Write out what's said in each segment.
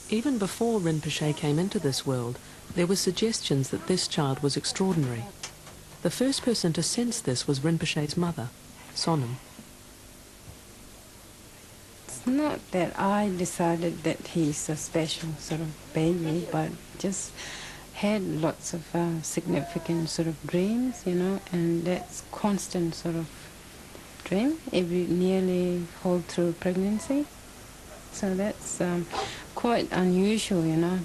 Even before Rinpoche came into this world, there were suggestions that this child was extraordinary. The first person to sense this was Rinpoche's mother, Sonam. It's not that I decided that he's a special sort of baby, but just had lots of significant sort of dreams, you know, and that's constant sort of dream, nearly whole through pregnancy. So that's quite unusual, you know.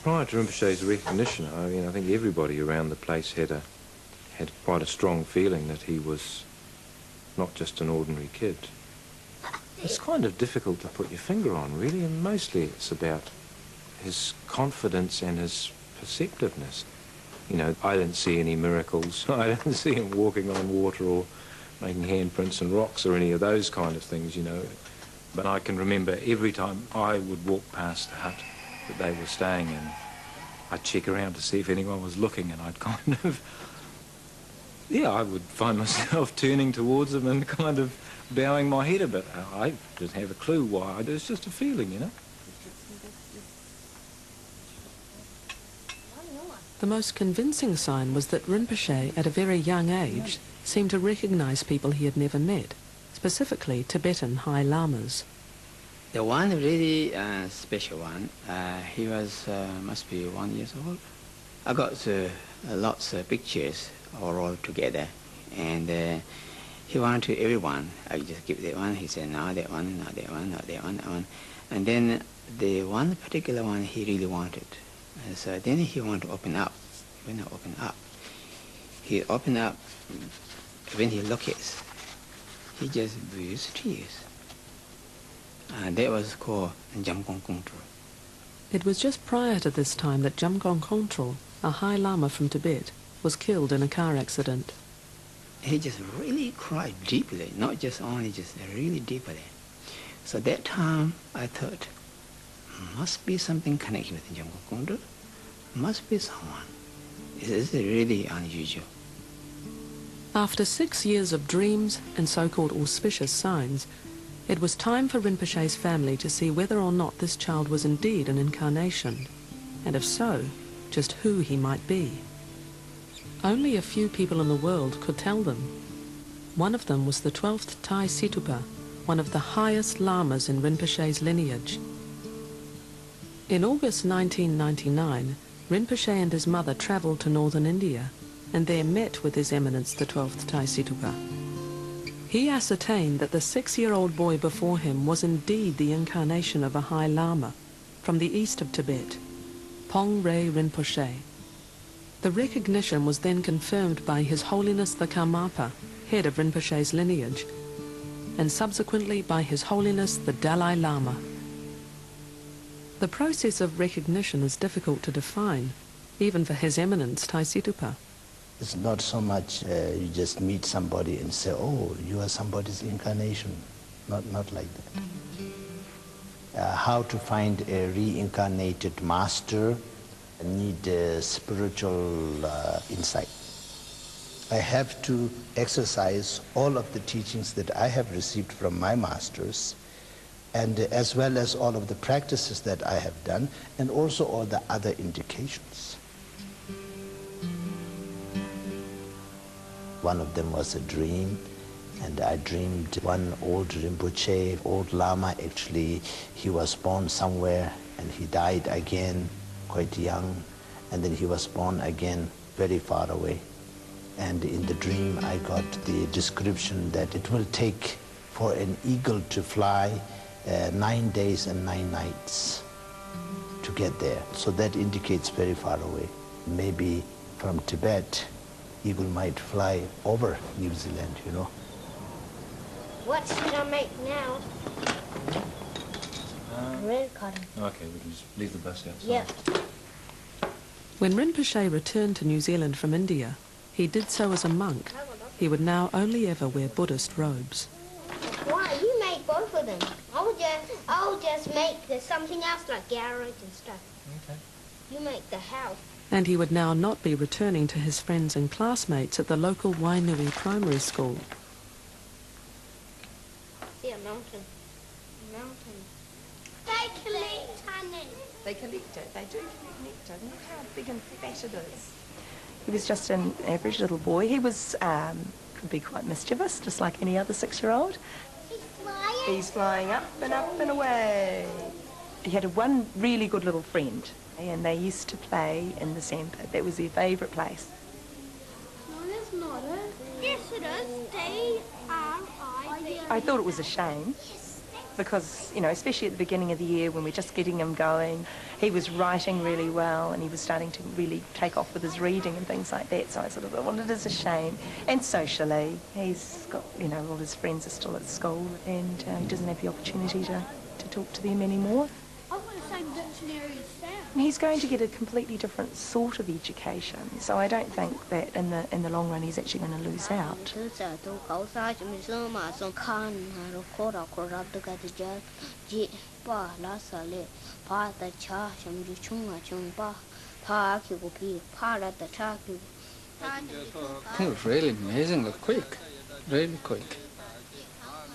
Prior to Rinpoche's recognition, I think everybody around the place had quite a strong feeling that he was not just an ordinary kid. It's kind of difficult to put your finger on, really, and mostly it's about his confidence and his perceptiveness. You know, I didn't see any miracles. I didn't see him walking on water or making handprints in rocks or any of those kind of things, you know. But I can remember every time I would walk past the hut that they were staying in, I'd check around to see if anyone was looking, and I'd kind of, I would find myself turning towards them and kind of bowing my head a bit. I didn't have a clue why. It was just a feeling, you know. The most convincing sign was that Rinpoche, at a very young age, seemed to recognize people he had never met, specifically Tibetan High Lamas. The one really special one, he was, must be 1 year old. I got lots of pictures all together, and he wanted to everyone. I just give that one, he said, no, that one, not that one, not that one, that one. And then the one particular one he really wanted. So then he wanted to open up. When I open up, he opened up. When he looked at us, he just breathed tears. That was called Jamgong Kongtrul. It was just prior to this time that Jamgong Kongtrul, a High Lama from Tibet, was killed in a car accident. He just really cried deeply, not just only, just really deeply. So that time I thought, must be something connected with Jamgong Kongtrul. Must be someone. This is really unusual. After 6 years of dreams and so-called auspicious signs, it was time for Rinpoche's family to see whether or not this child was indeed an incarnation, and if so, just who he might be. Only a few people in the world could tell them. One of them was the 12th Thai Situpa, one of the highest lamas in Rinpoche's lineage. In August 1999, Rinpoche and his mother travelled to northern India, and there met with His Eminence the 12th Thai Situpa. He ascertained that the 6-year-old boy before him was indeed the incarnation of a High Lama from the east of Tibet, Pong Re Rinpoche. The recognition was then confirmed by His Holiness the Karmapa, head of Rinpoche's lineage, and subsequently by His Holiness the Dalai Lama. The process of recognition is difficult to define, even for His Eminence Thai Situpa. It's not so much you just meet somebody and say, oh, you are somebody's incarnation. Not like that. How to find a reincarnated master need spiritual insight. I have to exercise all of the teachings that I have received from my masters, and as well as all of the practices that I have done, and also all the other indications. One of them was a dream, and I dreamed one old Rinpoche, old Lama actually, he was born somewhere and he died again, quite young, and then he was born again very far away. And in the dream I got the description that it will take for an eagle to fly 9 days and 9 nights to get there. So that indicates very far away. Maybe from Tibet, eagle might fly over New Zealand, you know. What should I make now? Red cotton. Okay, we can just leave the bus outside. Yeah. When Rinpoche returned to New Zealand from India, he did so as a monk. He would now only ever wear Buddhist robes. Why? You make both of them. I'll just make something else like garage and stuff. Okay. You make the house. And he would now not be returning to his friends and classmates at the local Wainui primary school. See a mountain. Mountain. They collect honey. They collect it. They do collect nectar. Look how big and fat it is. He was just an average little boy. He was, could be quite mischievous, just like any other 6-year-old. He's flying. He's flying up and away. He had one really good little friend, and they used to play in the sandpit. That was their favourite place. No, that's not it. Yes, it is. D-R-I-V. I thought it was a shame because, you know, especially at the beginning of the year when we're just getting him going, he was writing really well and he was starting to really take off with his reading and things like that. So I sort of thought, well, it is a shame. And socially, he's got, you know, all his friends are still at school and he doesn't have the opportunity to talk to them anymore. I've got the same dictionary as Sam. He's going to get a completely different sort of education, so I don't think that in the long run he's actually going to lose out. I think it was really amazingly quick, really quick,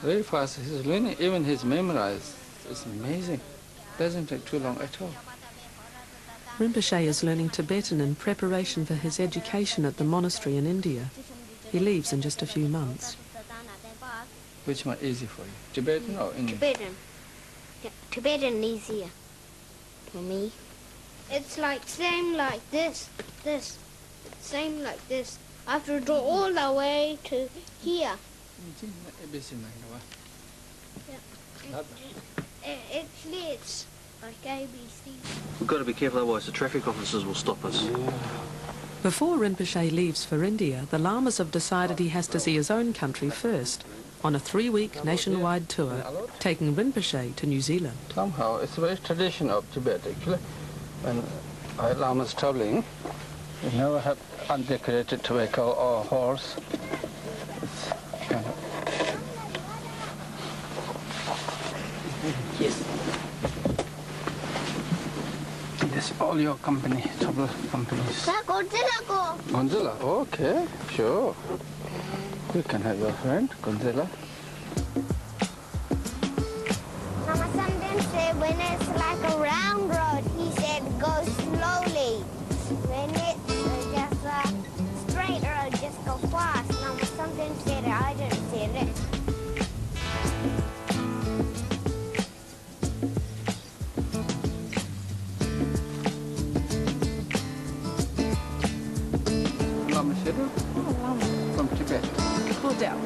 very fast. His learning, even his memorized, is amazing. Doesn't take too long at all. Rinpoche is learning Tibetan in preparation for his education at the monastery in India. He leaves in just a few months. Which one easy for you, Tibetan or Indian? Tibetan. Yeah, Tibetan easier for me. It's like same like this, same like this. I have to draw all the way to here. Actually, it's like ABC. We've got to be careful, otherwise the traffic officers will stop us. Before Rinpoche leaves for India, the Lamas have decided he has to see his own country first, on a 3-week nationwide tour, taking Rinpoche to New Zealand. Somehow, it's a very tradition of Tibet, actually. When our Lamas traveling, we never have undecorated vehicle or horse. It's kind of... Yes. Yes, all your company, travel companies. Gonzala, okay, sure. You can have your friend, Gonzala. Mama sometimes said when it's like a round road, he said go slowly. When it's just a straight road, just go fast. Mama sometimes said it, I didn't say it. Lama Shedu from Tibet. Pull down.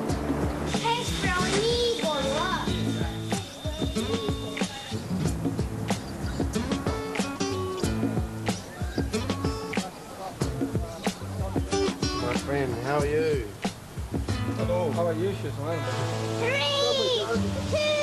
My friend, how are you? Hello. How are you, Shusman? 3, 2,